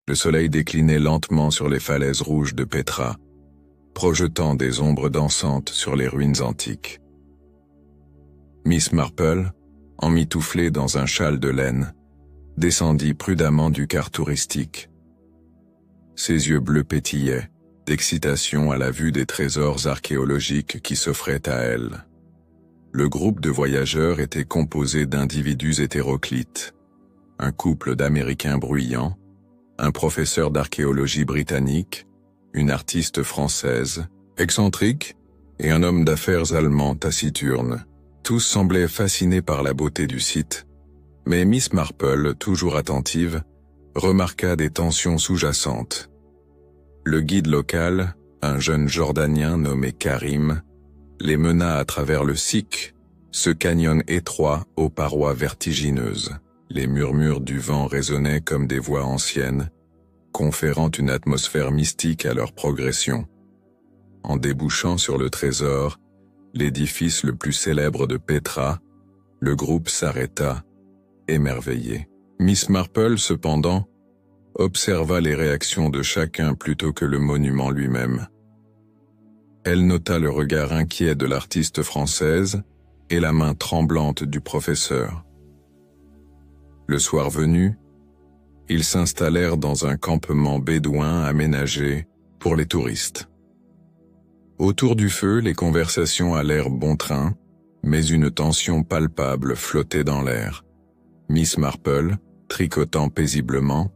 Le soleil déclinait lentement sur les falaises rouges de Petra, projetant des ombres dansantes sur les ruines antiques. Miss Marple, emmitouflée dans un châle de laine, descendit prudemment du car touristique. Ses yeux bleus pétillaient, d'excitation à la vue des trésors archéologiques qui s'offraient à elle. Le groupe de voyageurs était composé d'individus hétéroclites, un couple d'Américains bruyants, un professeur d'archéologie britannique, une artiste française, excentrique, et un homme d'affaires allemand taciturne. Tous semblaient fascinés par la beauté du site, mais Miss Marple, toujours attentive, remarqua des tensions sous-jacentes. Le guide local, un jeune Jordanien nommé Karim, les mena à travers le Siq, ce canyon étroit aux parois vertigineuses. Les murmures du vent résonnaient comme des voix anciennes, conférant une atmosphère mystique à leur progression. En débouchant sur le trésor, l'édifice le plus célèbre de Petra, le groupe s'arrêta, émerveillé. Miss Marple, cependant, observa les réactions de chacun plutôt que le monument lui-même. Elle nota le regard inquiet de l'artiste française et la main tremblante du professeur. Le soir venu, ils s'installèrent dans un campement bédouin aménagé pour les touristes. Autour du feu, les conversations allèrent bon train, mais une tension palpable flottait dans l'air. Miss Marple, tricotant paisiblement,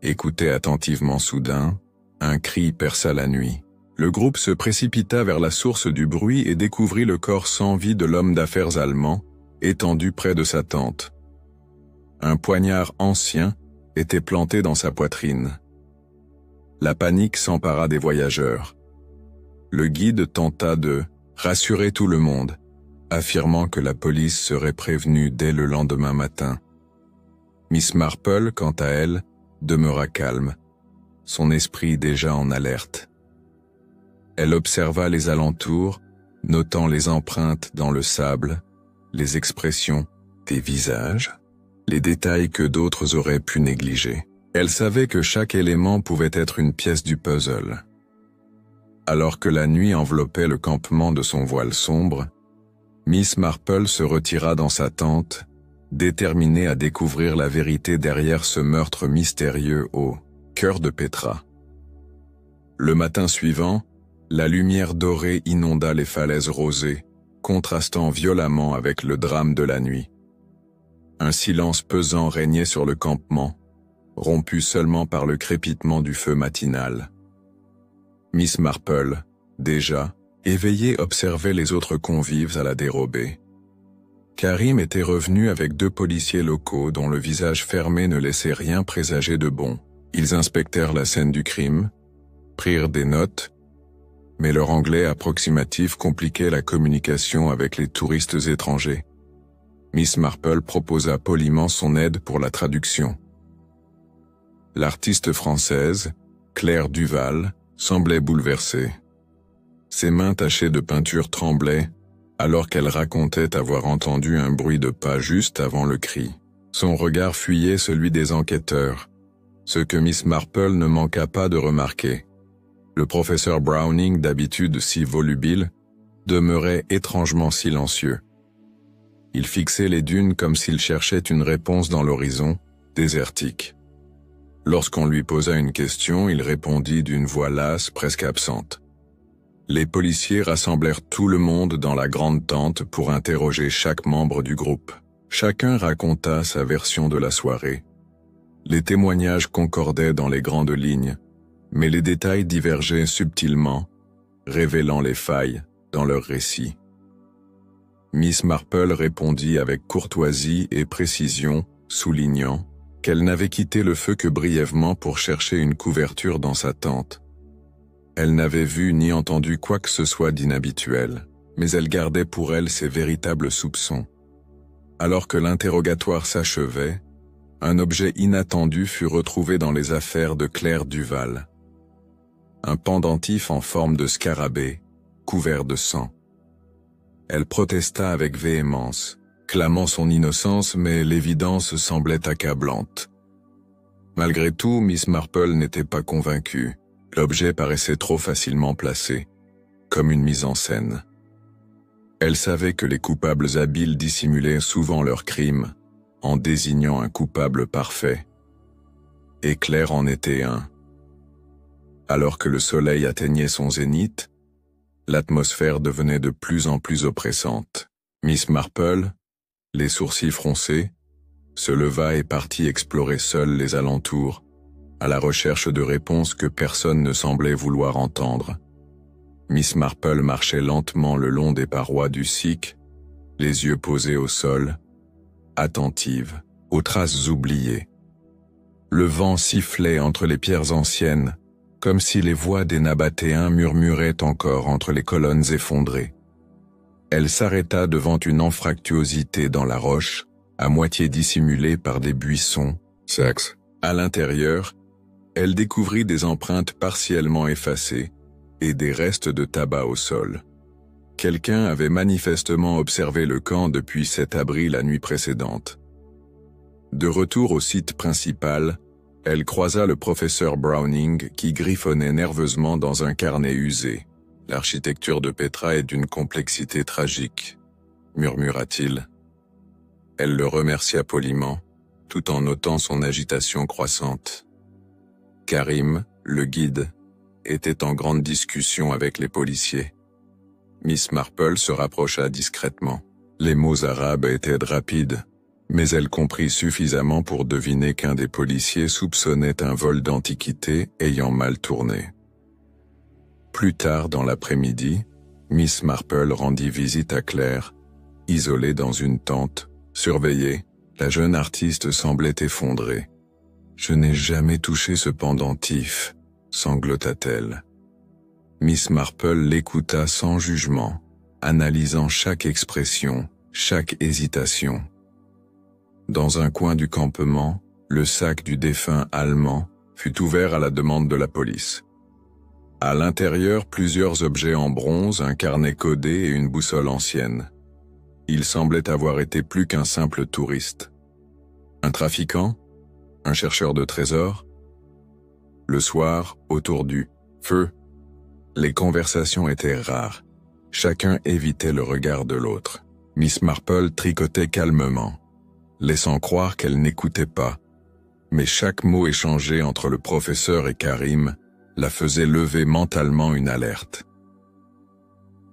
écoutait attentivement. Soudain, un cri perça la nuit. Le groupe se précipita vers la source du bruit et découvrit le corps sans vie de l'homme d'affaires allemand, étendu près de sa tente. Un poignard ancien était planté dans sa poitrine. La panique s'empara des voyageurs. Le guide tenta de rassurer tout le monde, affirmant que la police serait prévenue dès le lendemain matin. Miss Marple, quant à elle, demeura calme, son esprit déjà en alerte. Elle observa les alentours, notant les empreintes dans le sable, les expressions des visages, les détails que d'autres auraient pu négliger. Elle savait que chaque élément pouvait être une pièce du puzzle. Alors que la nuit enveloppait le campement de son voile sombre, Miss Marple se retira dans sa tente, déterminée à découvrir la vérité derrière ce meurtre mystérieux au cœur de Petra. Le matin suivant, la lumière dorée inonda les falaises rosées, contrastant violemment avec le drame de la nuit. Un silence pesant régnait sur le campement, rompu seulement par le crépitement du feu matinal. Miss Marple, déjà, éveillée, observait les autres convives à la dérobée. Karim était revenu avec 2 policiers locaux dont le visage fermé ne laissait rien présager de bon. Ils inspectèrent la scène du crime, prirent des notes, mais leur anglais approximatif compliquait la communication avec les touristes étrangers. Miss Marple proposa poliment son aide pour la traduction. L'artiste française, Claire Duval, semblait bouleversée. Ses mains tachées de peinture tremblaient, alors qu'elle racontait avoir entendu un bruit de pas juste avant le cri. Son regard fuyait celui des enquêteurs, ce que Miss Marple ne manqua pas de remarquer. Le professeur Browning, d'habitude si volubile, demeurait étrangement silencieux. Il fixait les dunes comme s'il cherchait une réponse dans l'horizon, désertique. Lorsqu'on lui posa une question, il répondit d'une voix lasse, presque absente. Les policiers rassemblèrent tout le monde dans la grande tente pour interroger chaque membre du groupe. Chacun raconta sa version de la soirée. Les témoignages concordaient dans les grandes lignes, mais les détails divergeaient subtilement, révélant les failles dans leur récit. Miss Marple répondit avec courtoisie et précision, soulignant qu'elle n'avait quitté le feu que brièvement pour chercher une couverture dans sa tente. Elle n'avait vu ni entendu quoi que ce soit d'inhabituel, mais elle gardait pour elle ses véritables soupçons. Alors que l'interrogatoire s'achevait, un objet inattendu fut retrouvé dans les affaires de Claire Duval. Un pendentif en forme de scarabée, couvert de sang. Elle protesta avec véhémence, clamant son innocence, mais l'évidence semblait accablante. Malgré tout, Miss Marple n'était pas convaincue. L'objet paraissait trop facilement placé, comme une mise en scène. Elle savait que les coupables habiles dissimulaient souvent leurs crimes, en désignant un coupable parfait. Et Claire en était un. Alors que le soleil atteignait son zénith, l'atmosphère devenait de plus en plus oppressante. Miss Marple, les sourcils froncés, se leva et partit explorer seule les alentours, à la recherche de réponses que personne ne semblait vouloir entendre. Miss Marple marchait lentement le long des parois du SIC, les yeux posés au sol, attentive aux traces oubliées. Le vent sifflait entre les pierres anciennes, comme si les voix des Nabatéens murmuraient encore entre les colonnes effondrées. Elle s'arrêta devant une anfractuosité dans la roche, à moitié dissimulée par des buissons, sax. À l'intérieur, elle découvrit des empreintes partiellement effacées et des restes de tabac au sol. Quelqu'un avait manifestement observé le camp depuis cet abri la nuit précédente. De retour au site principal, elle croisa le professeur Browning qui griffonnait nerveusement dans un carnet usé. « L'architecture de Petra est d'une complexité tragique », murmura-t-il. Elle le remercia poliment, tout en notant son agitation croissante. Karim, le guide, était en grande discussion avec les policiers. Miss Marple se rapprocha discrètement. Les mots arabes étaient rapides, mais elle comprit suffisamment pour deviner qu'un des policiers soupçonnait un vol d'antiquités ayant mal tourné. Plus tard dans l'après-midi, Miss Marple rendit visite à Claire, isolée dans une tente, surveillée. La jeune artiste semblait effondrée. « Je n'ai jamais touché ce pendentif », sanglota-t-elle. Miss Marple l'écouta sans jugement, analysant chaque expression, chaque hésitation. Dans un coin du campement, le sac du défunt allemand fut ouvert à la demande de la police. À l'intérieur, plusieurs objets en bronze, un carnet codé et une boussole ancienne. Il semblait avoir été plus qu'un simple touriste. Un trafiquant? Un chercheur de trésors? Le soir, autour du feu, les conversations étaient rares. Chacun évitait le regard de l'autre. Miss Marple tricotait calmement, laissant croire qu'elle n'écoutait pas. Mais chaque mot échangé entre le professeur et Karim la faisait lever mentalement une alerte.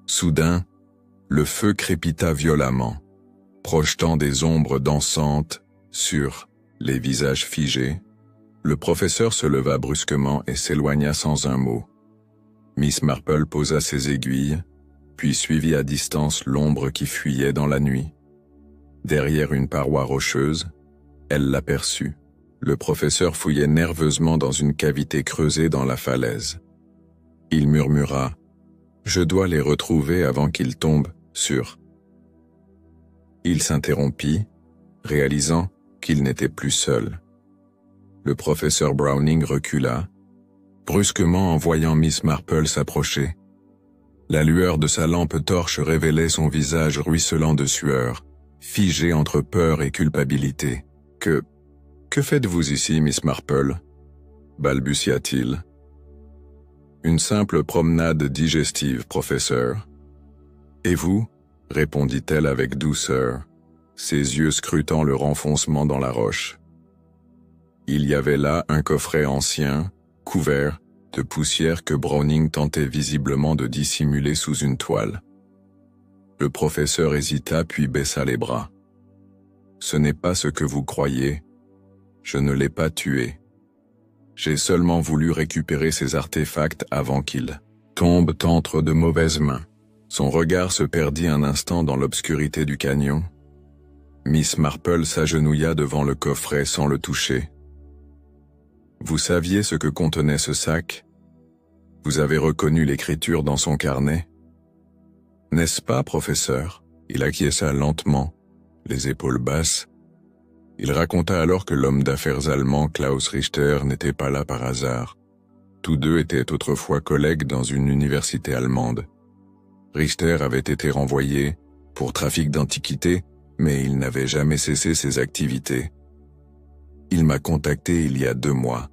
Soudain, le feu crépita violemment, projetant des ombres dansantes sur les visages figés. Le professeur se leva brusquement et s'éloigna sans un mot. Miss Marple posa ses aiguilles, puis suivit à distance l'ombre qui fuyait dans la nuit. Derrière une paroi rocheuse, elle l'aperçut. Le professeur fouillait nerveusement dans une cavité creusée dans la falaise. Il murmura « Je dois les retrouver avant qu'ils tombent sur… » Il s'interrompit, réalisant qu'il n'était plus seul. Le professeur Browning recula, brusquement en voyant Miss Marple s'approcher. La lueur de sa lampe torche révélait son visage ruisselant de sueur, figé entre peur et culpabilité. « Que faites-vous ici, Miss Marple » balbutia-t-il. « Une simple promenade digestive, professeur. »« Et vous » répondit-elle avec douceur, ses yeux scrutant le renfoncement dans la roche. Il y avait là un coffret ancien, couvert de poussière que Browning tentait visiblement de dissimuler sous une toile. Le professeur hésita puis baissa les bras. « Ce n'est pas ce que vous croyez. Je ne l'ai pas tué. J'ai seulement voulu récupérer ces artefacts avant qu'ils tombent entre de mauvaises mains. » Son regard se perdit un instant dans l'obscurité du canyon. Miss Marple s'agenouilla devant le coffret sans le toucher. « Vous saviez ce que contenait ce sac? Vous avez reconnu l'écriture dans son carnet? »« N'est-ce pas, professeur ?» Il acquiesça lentement, les épaules basses. Il raconta alors que l'homme d'affaires allemand Klaus Richter n'était pas là par hasard. Tous deux étaient autrefois collègues dans une université allemande. Richter avait été renvoyé pour trafic d'antiquités, mais il n'avait jamais cessé ses activités. Il m'a contacté il y a 2 mois.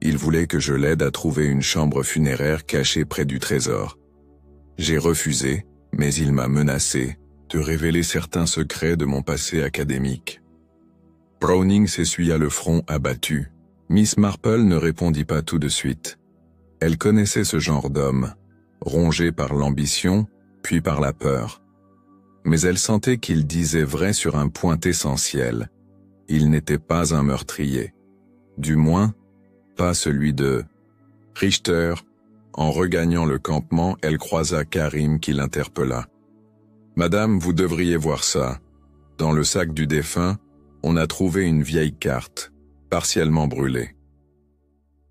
Il voulait que je l'aide à trouver une chambre funéraire cachée près du trésor. J'ai refusé, mais il m'a menacé de révéler certains secrets de mon passé académique. Browning s'essuya le front abattu. Miss Marple ne répondit pas tout de suite. Elle connaissait ce genre d'homme, rongé par l'ambition, puis par la peur. Mais elle sentait qu'il disait vrai sur un point essentiel. Il n'était pas un meurtrier. Du moins, pas celui de Richter. En regagnant le campement, elle croisa Karim qui l'interpella. « Madame, vous devriez voir ça. Dans le sac du défunt, on a trouvé une vieille carte, partiellement brûlée. »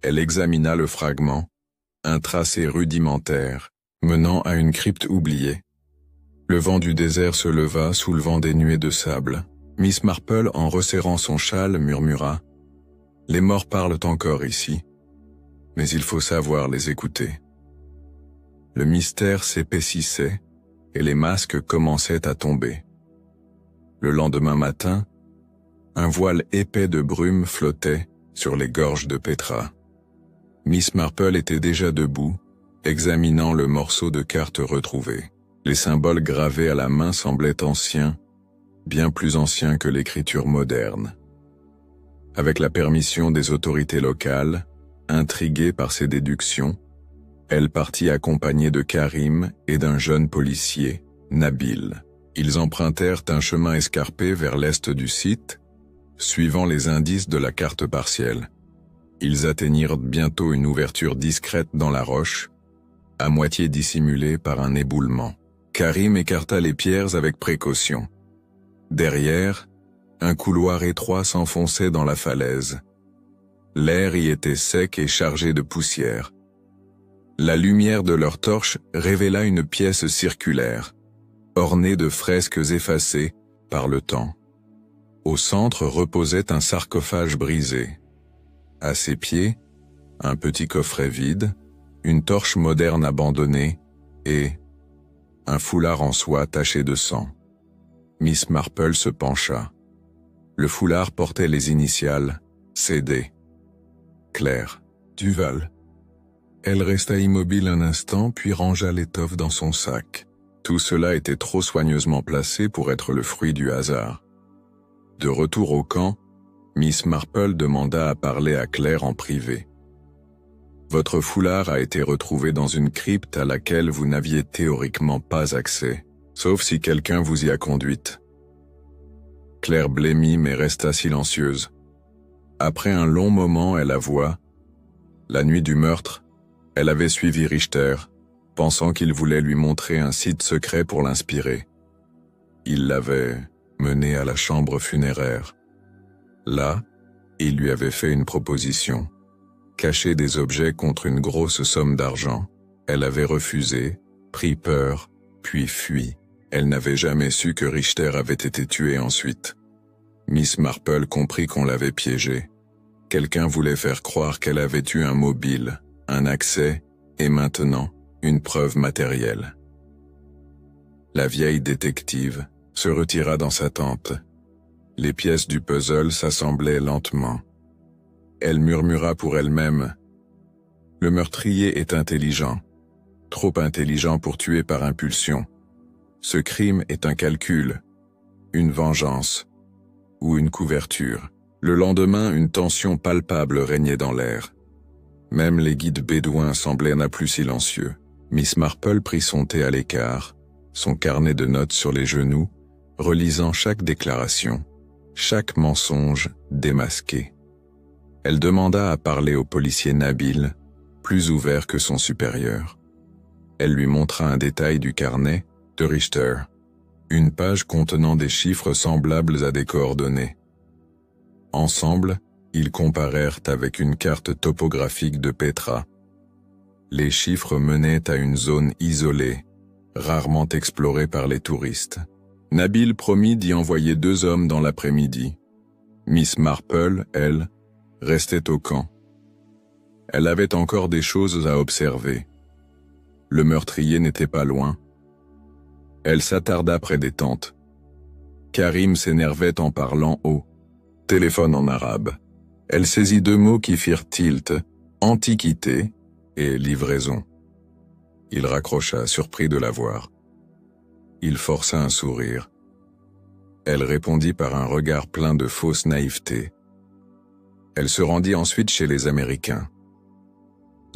Elle examina le fragment, un tracé rudimentaire, menant à une crypte oubliée. Le vent du désert se leva, soulevant des nuées de sable. Miss Marple, en resserrant son châle, murmura « Les morts parlent encore ici, mais il faut savoir les écouter. » Le mystère s'épaississait et les masques commençaient à tomber. Le lendemain matin, un voile épais de brume flottait sur les gorges de Petra. Miss Marple était déjà debout, examinant le morceau de carte retrouvé. Les symboles gravés à la main semblaient anciens, bien plus anciens que l'écriture moderne. Avec la permission des autorités locales, intriguée par ces déductions, elle partit accompagnée de Karim et d'un jeune policier, Nabil. Ils empruntèrent un chemin escarpé vers l'est du site, suivant les indices de la carte partielle. Ils atteignirent bientôt une ouverture discrète dans la roche, à moitié dissimulée par un éboulement. Karim écarta les pierres avec précaution. Derrière, un couloir étroit s'enfonçait dans la falaise. L'air y était sec et chargé de poussière. La lumière de leur torche révéla une pièce circulaire, ornée de fresques effacées par le temps. Au centre reposait un sarcophage brisé. À ses pieds, un petit coffret vide, une torche moderne abandonnée et un foulard en soie taché de sang. Miss Marple se pencha. Le foulard portait les initiales CD. Claire Duval. Elle resta immobile un instant puis rangea l'étoffe dans son sac. Tout cela était trop soigneusement placé pour être le fruit du hasard. De retour au camp, Miss Marple demanda à parler à Claire en privé. « Votre foulard a été retrouvé dans une crypte à laquelle vous n'aviez théoriquement pas accès, sauf si quelqu'un vous y a conduite. » Claire blêmit mais resta silencieuse. Après un long moment, elle avoua « La nuit du meurtre, elle avait suivi Richter, pensant qu'il voulait lui montrer un site secret pour l'inspirer. Il l'avait menée à la chambre funéraire. Là, il lui avait fait une proposition. Cacher des objets contre une grosse somme d'argent. Elle avait refusé, pris peur, puis fui. Elle n'avait jamais su que Richter avait été tué ensuite. Miss Marple comprit qu'on l'avait piégée. Quelqu'un voulait faire croire qu'elle avait eu un mobile, un accès, et maintenant, une preuve matérielle. La vieille détective se retira dans sa tente. Les pièces du puzzle s'assemblaient lentement. Elle murmura pour elle-même « Le meurtrier est intelligent, trop intelligent pour tuer par impulsion. Ce crime est un calcul, une vengeance ou une couverture. » Le lendemain, une tension palpable régnait dans l'air. Même les guides bédouins semblaient n'a plus silencieux. Miss Marple prit son thé à l'écart, son carnet de notes sur les genoux, relisant chaque déclaration, chaque mensonge démasqué. Elle demanda à parler au policier Nabil, plus ouvert que son supérieur. Elle lui montra un détail du carnet de Richter, une page contenant des chiffres semblables à des coordonnées. Ensemble, ils comparèrent avec une carte topographique de Petra. Les chiffres menaient à une zone isolée, rarement explorée par les touristes. Nabil promit d'y envoyer 2 hommes dans l'après-midi. Miss Marple, elle, restait au camp. Elle avait encore des choses à observer. Le meurtrier n'était pas loin. Elle s'attarda près des tentes. Karim s'énervait en parlant haut. Téléphone en arabe. Elle saisit deux mots qui firent tilt, antiquité et livraison. Il raccrocha, surpris de la voir. Il força un sourire. Elle répondit par un regard plein de fausse naïveté. Elle se rendit ensuite chez les Américains.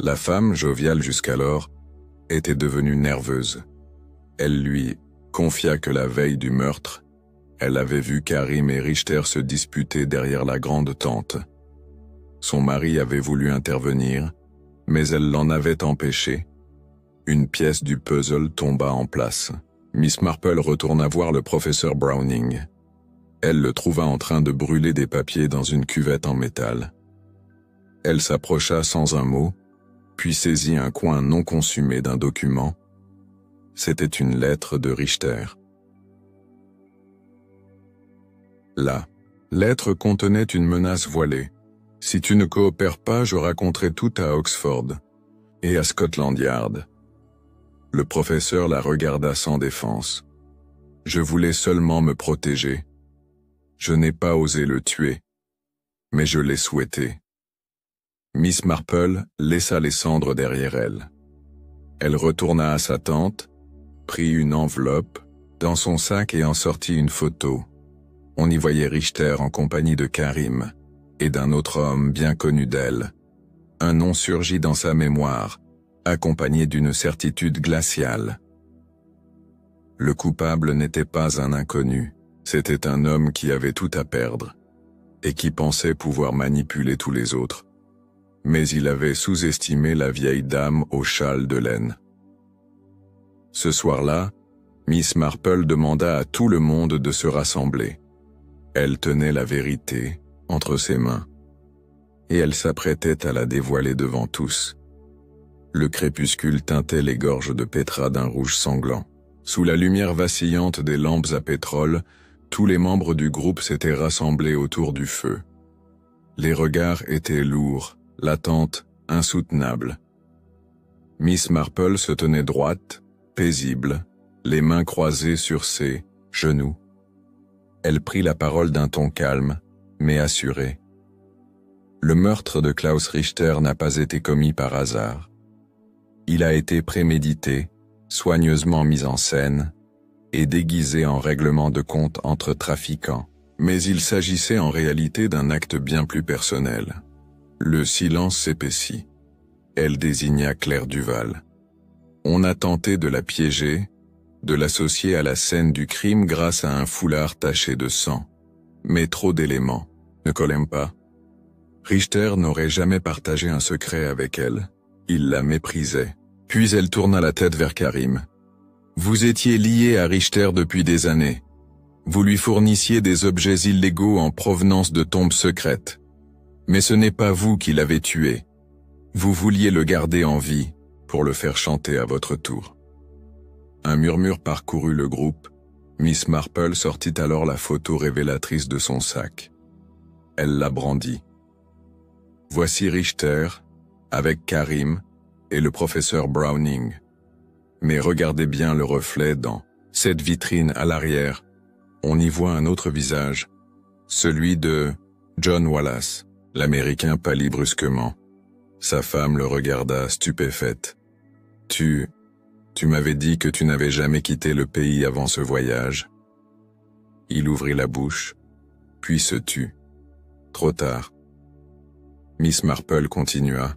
La femme, joviale jusqu'alors, était devenue nerveuse. Elle lui confia que la veille du meurtre, elle avait vu Karim et Richter se disputer derrière la grande tente. Son mari avait voulu intervenir, mais elle l'en avait empêché. Une pièce du puzzle tomba en place. Miss Marple retourna voir le professeur Browning. Elle le trouva en train de brûler des papiers dans une cuvette en métal. Elle s'approcha sans un mot, puis saisit un coin non consumé d'un document. C'était une lettre de Richter. La lettre contenait une menace voilée. « Si tu ne coopères pas, je raconterai tout à Oxford et à Scotland Yard. » Le professeur la regarda sans défense. « Je voulais seulement me protéger. Je n'ai pas osé le tuer, mais je l'ai souhaité. » Miss Marple laissa les cendres derrière elle. Elle retourna à sa tante, prit une enveloppe dans son sac et en sortit une photo. On y voyait Richter en compagnie de Karim et d'un autre homme bien connu d'elle. Un nom surgit dans sa mémoire, accompagné d'une certitude glaciale. Le coupable n'était pas un inconnu, c'était un homme qui avait tout à perdre et qui pensait pouvoir manipuler tous les autres. Mais il avait sous-estimé la vieille dame au châle de laine. Ce soir-là, Miss Marple demanda à tout le monde de se rassembler. Elle tenait la vérité entre ses mains, et elle s'apprêtait à la dévoiler devant tous. Le crépuscule teintait les gorges de Petra d'un rouge sanglant. Sous la lumière vacillante des lampes à pétrole, tous les membres du groupe s'étaient rassemblés autour du feu. Les regards étaient lourds, l'attente insoutenable. Miss Marple se tenait droite, paisible, les mains croisées sur ses genoux. Elle prit la parole d'un ton calme, mais assuré. Le meurtre de Klaus Richter n'a pas été commis par hasard. Il a été prémédité, soigneusement mis en scène, et déguisé en règlement de compte entre trafiquants. Mais il s'agissait en réalité d'un acte bien plus personnel. Le silence s'épaissit. Elle désigna Claire Duval. On a tenté de la piéger, de l'associer à la scène du crime grâce à un foulard taché de sang. Mais trop d'éléments ne collent pas. Richter n'aurait jamais partagé un secret avec elle. Il la méprisait. Puis elle tourna la tête vers Karim. « Vous étiez lié à Richter depuis des années. Vous lui fournissiez des objets illégaux en provenance de tombes secrètes. Mais ce n'est pas vous qui l'avez tué. Vous vouliez le garder en vie pour le faire chanter à votre tour. » Un murmure parcourut le groupe. Miss Marple sortit alors la photo révélatrice de son sac. Elle la brandit. Voici Richter, avec Karim et le professeur Browning. Mais regardez bien le reflet dans cette vitrine à l'arrière. On y voit un autre visage, celui de John Wallace. L'Américain pâlit brusquement. Sa femme le regarda stupéfaite. Tu m'avais dit que tu n'avais jamais quitté le pays avant ce voyage. Il ouvrit la bouche, puis se tut. Trop tard. Miss Marple continua.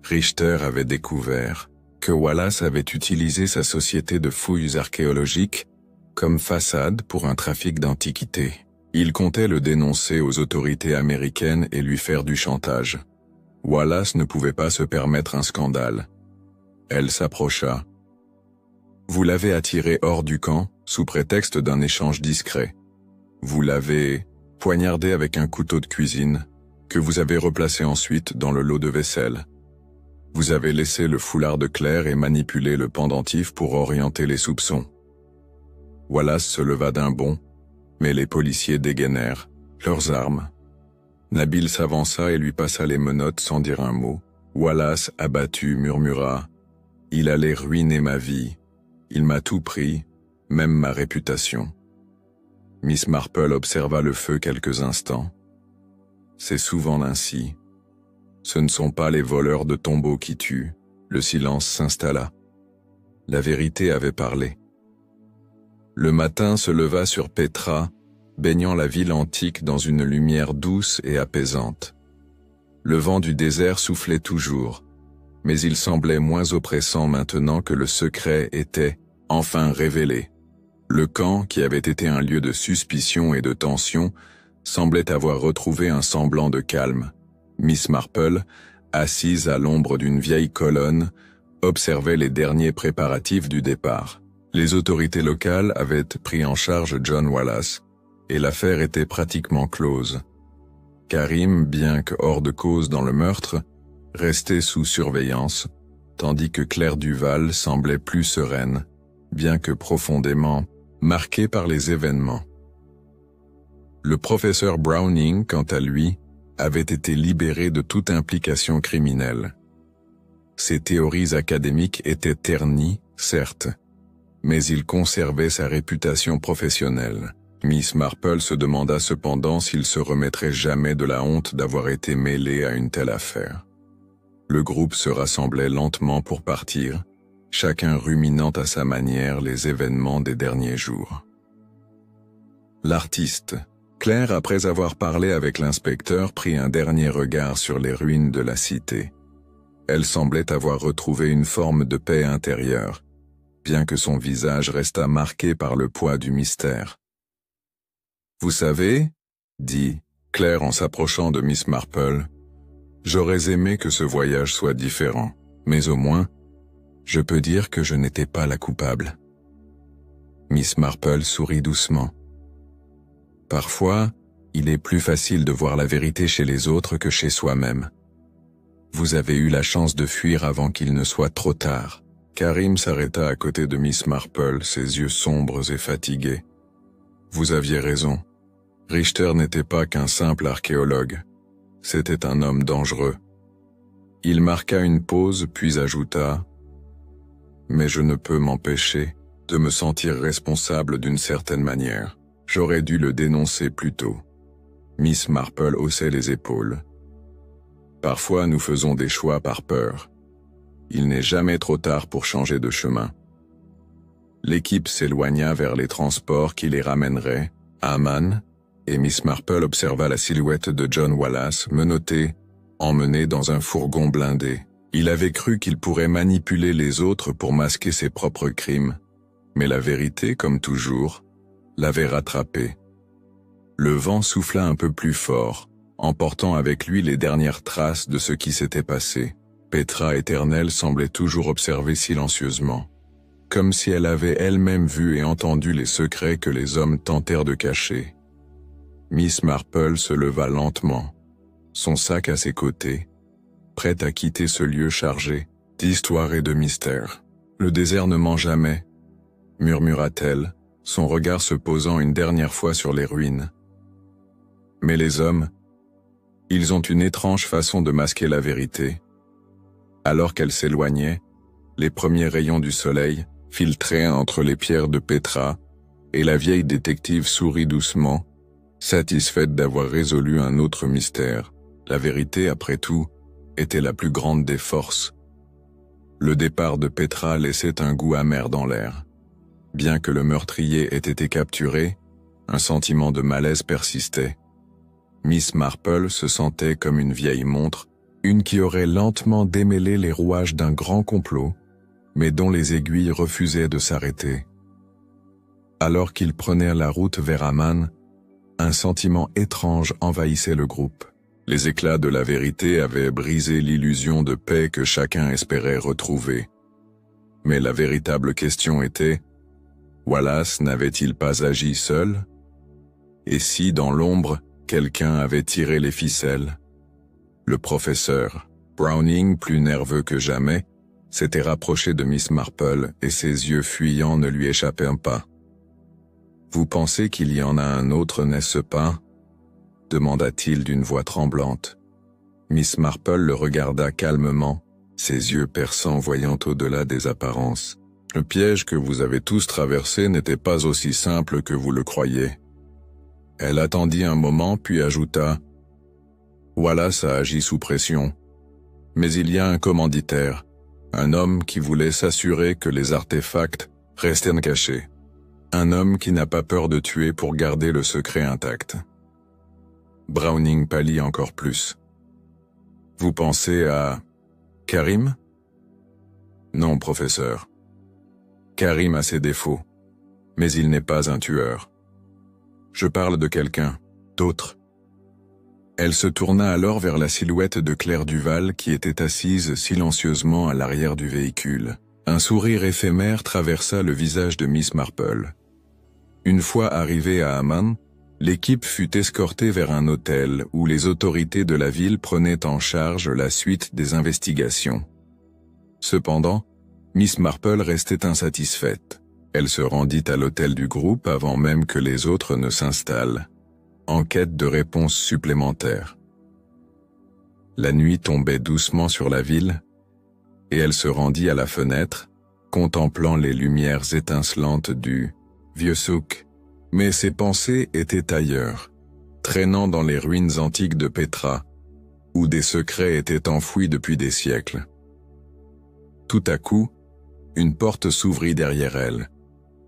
Richter avait découvert que Wallace avait utilisé sa société de fouilles archéologiques comme façade pour un trafic d'antiquités. Il comptait le dénoncer aux autorités américaines et lui faire du chantage. Wallace ne pouvait pas se permettre un scandale. Elle s'approcha. Vous l'avez attiré hors du camp sous prétexte d'un échange discret. Vous l'avez poignardé avec un couteau de cuisine que vous avez replacé ensuite dans le lot de vaisselle. Vous avez laissé le foulard de Claire et manipulé le pendentif pour orienter les soupçons. Wallace se leva d'un bond, mais les policiers dégainèrent leurs armes. Nabil s'avança et lui passa les menottes sans dire un mot. Wallace, abattu, murmura « Il allait ruiner ma vie. Il m'a tout pris, même ma réputation. » Miss Marple observa le feu quelques instants. C'est souvent ainsi. Ce ne sont pas les voleurs de tombeaux qui tuent. Le silence s'installa. La vérité avait parlé. Le matin se leva sur Petra, baignant la ville antique dans une lumière douce et apaisante. Le vent du désert soufflait toujours, mais il semblait moins oppressant maintenant que le secret était, enfin, révélé. Le camp, qui avait été un lieu de suspicion et de tension, semblait avoir retrouvé un semblant de calme. Miss Marple, assise à l'ombre d'une vieille colonne, observait les derniers préparatifs du départ. Les autorités locales avaient pris en charge John Wallace, et l'affaire était pratiquement close. Karim, bien que hors de cause dans le meurtre, restait sous surveillance, tandis que Claire Duval semblait plus sereine, bien que profondément marquée par les événements. Le professeur Browning, quant à lui, avait été libéré de toute implication criminelle. Ses théories académiques étaient ternies, certes, mais il conservait sa réputation professionnelle. Miss Marple se demanda cependant s'il se remettrait jamais de la honte d'avoir été mêlé à une telle affaire. Le groupe se rassemblait lentement pour partir, chacun ruminant à sa manière les événements des derniers jours. L'artiste, Claire, après avoir parlé avec l'inspecteur, prit un dernier regard sur les ruines de la cité. Elle semblait avoir retrouvé une forme de paix intérieure, bien que son visage restât marqué par le poids du mystère. « Vous savez, » dit Claire en s'approchant de Miss Marple, « j'aurais aimé que ce voyage soit différent, mais au moins, je peux dire que je n'étais pas la coupable. » Miss Marple sourit doucement. « Parfois, il est plus facile de voir la vérité chez les autres que chez soi-même. Vous avez eu la chance de fuir avant qu'il ne soit trop tard. » Karim s'arrêta à côté de Miss Marple, ses yeux sombres et fatigués. « Vous aviez raison. Richter n'était pas qu'un simple archéologue. C'était un homme dangereux. » Il marqua une pause puis ajouta « Mais je ne peux m'empêcher de me sentir responsable d'une certaine manière. J'aurais dû le dénoncer plus tôt. » Miss Marple haussait les épaules. « Parfois nous faisons des choix par peur. Il n'est jamais trop tard pour changer de chemin. » L'équipe s'éloigna vers les transports qui les ramèneraient à Amman, et Miss Marple observa la silhouette de John Wallace menotté, emmené dans un fourgon blindé. Il avait cru qu'il pourrait manipuler les autres pour masquer ses propres crimes, mais la vérité, comme toujours, l'avait rattrapé. Le vent souffla un peu plus fort, emportant avec lui les dernières traces de ce qui s'était passé. Petra éternelle semblait toujours observer silencieusement, comme si elle avait elle-même vu et entendu les secrets que les hommes tentèrent de cacher. Miss Marple se leva lentement, son sac à ses côtés, prête à quitter ce lieu chargé d'histoire et de mystère. « Le désert ne ment jamais », murmura-t-elle, son regard se posant une dernière fois sur les ruines. Mais les hommes, ils ont une étrange façon de masquer la vérité. Alors qu'elle s'éloignait, les premiers rayons du soleil filtraient entre les pierres de Petra, et la vieille détective sourit doucement, satisfaite d'avoir résolu un autre mystère. La vérité, après tout, était la plus grande des forces. Le départ de Petra laissait un goût amer dans l'air. Bien que le meurtrier ait été capturé, un sentiment de malaise persistait. Miss Marple se sentait comme une vieille montre, une qui aurait lentement démêlé les rouages d'un grand complot, mais dont les aiguilles refusaient de s'arrêter. Alors qu'ils prenaient la route vers Amman, un sentiment étrange envahissait le groupe. Les éclats de la vérité avaient brisé l'illusion de paix que chacun espérait retrouver. Mais la véritable question était, Wallace n'avait-il pas agi seul? Et si, dans l'ombre, quelqu'un avait tiré les ficelles? Le professeur, Browning, plus nerveux que jamais, s'était rapproché de Miss Marple et ses yeux fuyants ne lui échappaient pas. « Vous pensez qu'il y en a un autre, n'est-ce pas ?» demanda-t-il d'une voix tremblante. Miss Marple le regarda calmement, ses yeux perçants voyant au-delà des apparences. « Le piège que vous avez tous traversé n'était pas aussi simple que vous le croyez. » Elle attendit un moment puis ajouta Wallace a agi sous pression. Mais il y a un commanditaire, un homme qui voulait s'assurer que les artefacts restaient cachés. Un homme qui n'a pas peur de tuer pour garder le secret intact. Browning pâlit encore plus. Vous pensez à Karim? Non, professeur. Karim a ses défauts, mais il n'est pas un tueur. Je parle de quelqu'un d'autre. Elle se tourna alors vers la silhouette de Claire Duval qui était assise silencieusement à l'arrière du véhicule. Un sourire éphémère traversa le visage de Miss Marple. Une fois arrivée à Amman, l'équipe fut escortée vers un hôtel où les autorités de la ville prenaient en charge la suite des investigations. Cependant, Miss Marple restait insatisfaite. Elle se rendit à l'hôtel du groupe avant même que les autres ne s'installent, en quête de réponses supplémentaires. La nuit tombait doucement sur la ville, et elle se rendit à la fenêtre, contemplant les lumières étincelantes du vieux souk. Mais ses pensées étaient ailleurs, traînant dans les ruines antiques de Petra, où des secrets étaient enfouis depuis des siècles. Tout à coup, une porte s'ouvrit derrière elle.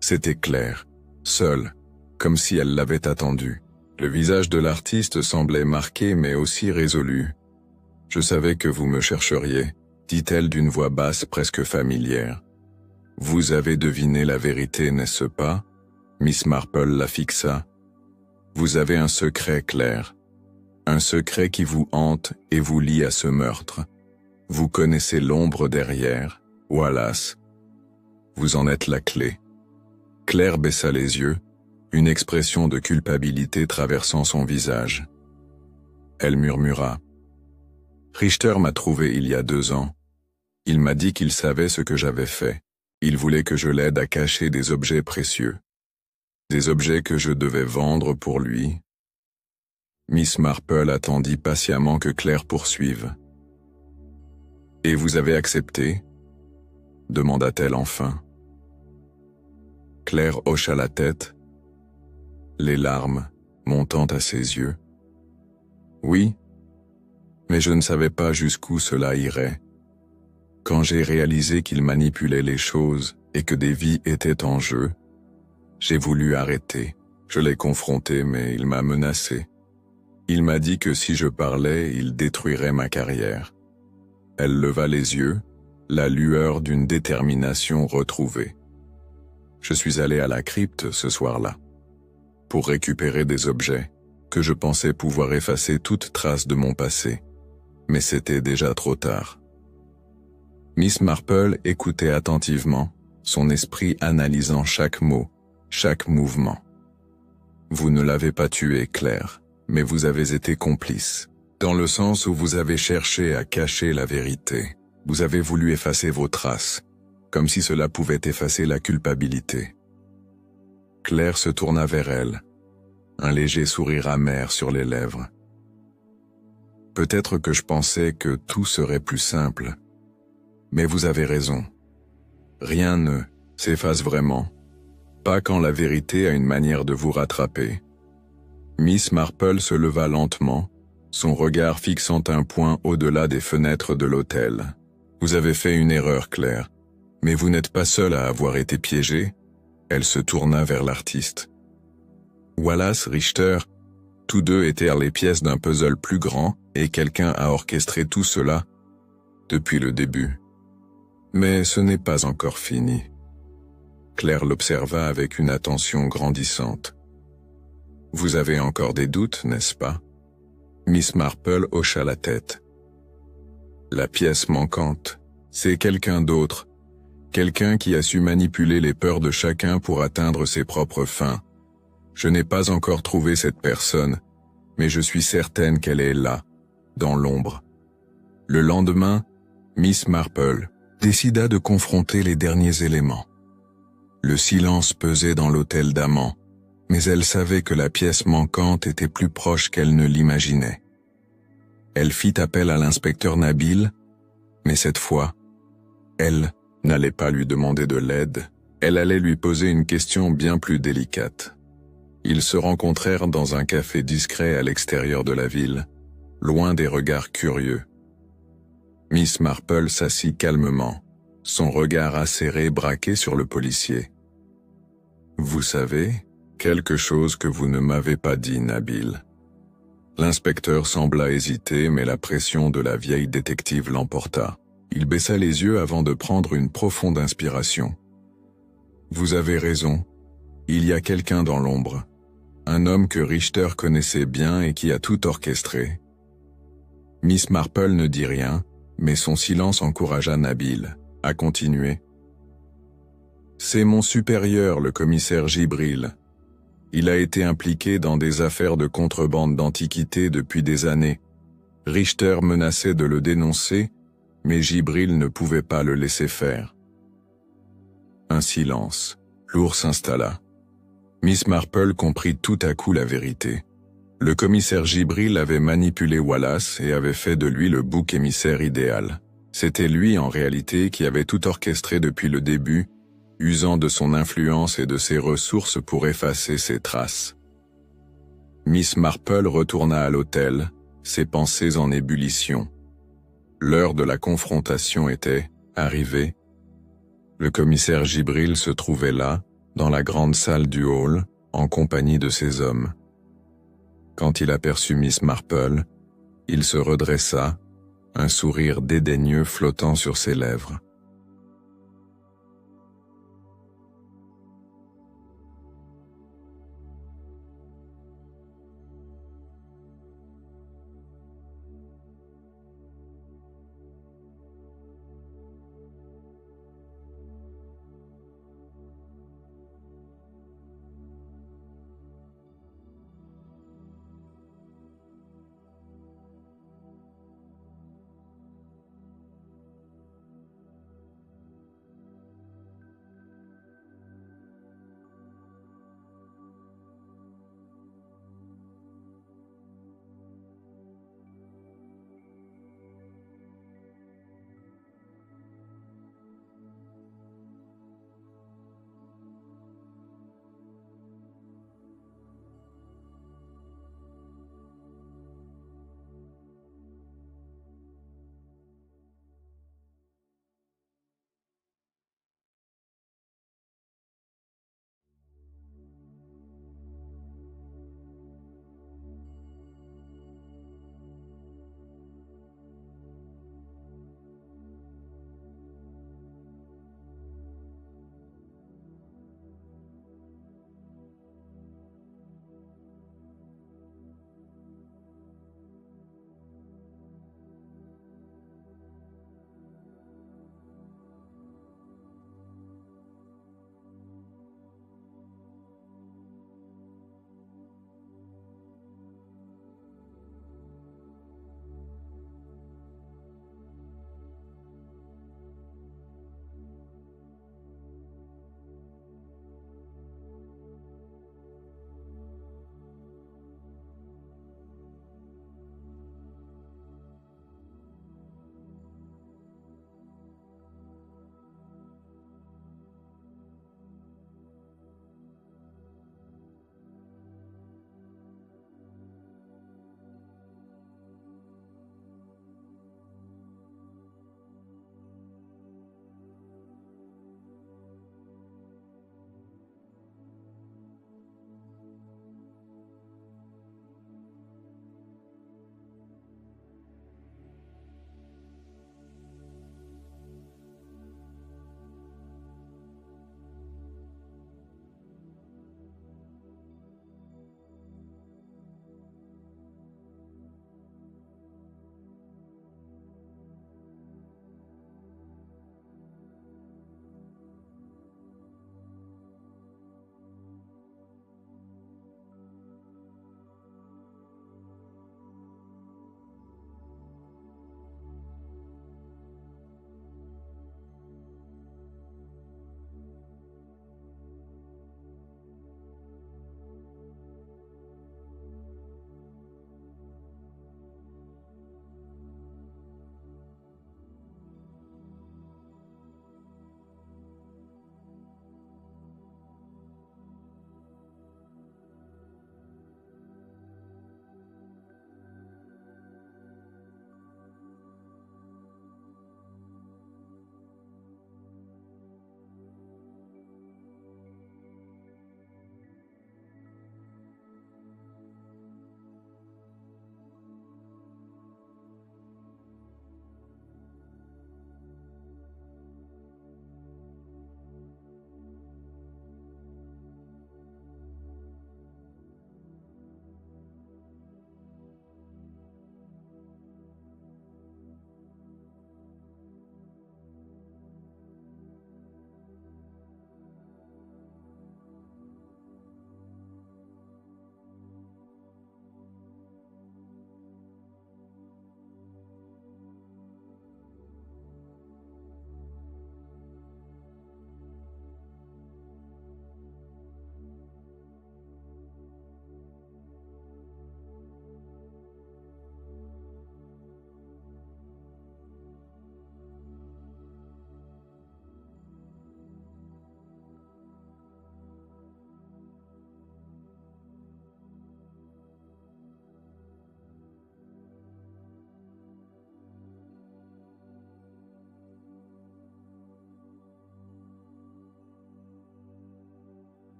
C'était Claire, seule, comme si elle l'avait attendue. Le visage de l'artiste semblait marqué mais aussi résolu. « Je savais que vous me chercheriez », dit-elle d'une voix basse presque familière. « Vous avez deviné la vérité, n'est-ce pas ?» Miss Marple la fixa. « Vous avez un secret, Claire. Un secret qui vous hante et vous lie à ce meurtre. Vous connaissez l'ombre derrière, Wallace. Vous en êtes la clé. » Claire baissa les yeux, une expression de culpabilité traversant son visage. Elle murmura. « Richter m'a trouvé il y a 2 ans. Il m'a dit qu'il savait ce que j'avais fait. Il voulait que je l'aide à cacher des objets précieux. Des objets que je devais vendre pour lui. » Miss Marple attendit patiemment que Claire poursuive. « Et vous avez accepté ?» demanda-t-elle enfin. Claire hocha la tête, les larmes montant à ses yeux. « Oui, mais je ne savais pas jusqu'où cela irait. Quand j'ai réalisé qu'il manipulait les choses et que des vies étaient en jeu, j'ai voulu arrêter. Je l'ai confronté, mais il m'a menacé. Il m'a dit que si je parlais, il détruirait ma carrière. » Elle leva les yeux, la lueur d'une détermination retrouvée. « Je suis allé à la crypte ce soir-là, pour récupérer des objets que je pensais pouvoir effacer toute trace de mon passé, mais c'était déjà trop tard. » Miss Marple écoutait attentivement, son esprit analysant chaque mot, chaque mouvement. « Vous ne l'avez pas tué, Claire, mais vous avez été complice, dans le sens où vous avez cherché à cacher la vérité. Vous avez voulu effacer vos traces, comme si cela pouvait effacer la culpabilité. » Claire se tourna vers elle, un léger sourire amer sur les lèvres. « Peut-être que je pensais que tout serait plus simple, mais vous avez raison. Rien ne s'efface vraiment, pas quand la vérité a une manière de vous rattraper. » Miss Marple se leva lentement, son regard fixant un point au-delà des fenêtres de l'hôtel. « Vous avez fait une erreur, Claire, mais vous n'êtes pas seule à avoir été piégée. » Elle se tourna vers l'artiste. Wallace, Richter, tous deux étaient les pièces d'un puzzle plus grand et quelqu'un a orchestré tout cela depuis le début. Mais ce n'est pas encore fini. Claire l'observa avec une attention grandissante. « Vous avez encore des doutes, n'est-ce pas ?» Miss Marple hocha la tête. « La pièce manquante, c'est quelqu'un d'autre, quelqu'un qui a su manipuler les peurs de chacun pour atteindre ses propres fins. Je n'ai pas encore trouvé cette personne, mais je suis certaine qu'elle est là, dans l'ombre. » Le lendemain, Miss Marple décida de confronter les derniers éléments. Le silence pesait dans l'hôtel d'Amman, mais elle savait que la pièce manquante était plus proche qu'elle ne l'imaginait. Elle fit appel à l'inspecteur Nabil, mais cette fois, elle n'allait pas lui demander de l'aide, elle allait lui poser une question bien plus délicate. Ils se rencontrèrent dans un café discret à l'extérieur de la ville, loin des regards curieux. Miss Marple s'assit calmement, son regard acéré braqué sur le policier. « Vous savez, quelque chose que vous ne m'avez pas dit, Nabil. » L'inspecteur sembla hésiter, mais la pression de la vieille détective l'emporta. Il baissa les yeux avant de prendre une profonde inspiration. « Vous avez raison, il y a quelqu'un dans l'ombre. Un homme que Richter connaissait bien et qui a tout orchestré. » Miss Marple ne dit rien, mais son silence encouragea Nabil à continuer. « C'est mon supérieur, le commissaire Gibril. Il a été impliqué dans des affaires de contrebande d'antiquités depuis des années. Richter menaçait de le dénoncer, mais Gibril ne pouvait pas le laisser faire. » Un silence lourd s'installa. Miss Marple comprit tout à coup la vérité. Le commissaire Gibril avait manipulé Wallace et avait fait de lui le bouc émissaire idéal. C'était lui en réalité qui avait tout orchestré depuis le début, usant de son influence et de ses ressources pour effacer ses traces. Miss Marple retourna à l'hôtel, ses pensées en ébullition. L'heure de la confrontation était arrivée. Le commissaire Gibril se trouvait là, dans la grande salle du hall, en compagnie de ses hommes. Quand il aperçut Miss Marple, il se redressa, un sourire dédaigneux flottant sur ses lèvres.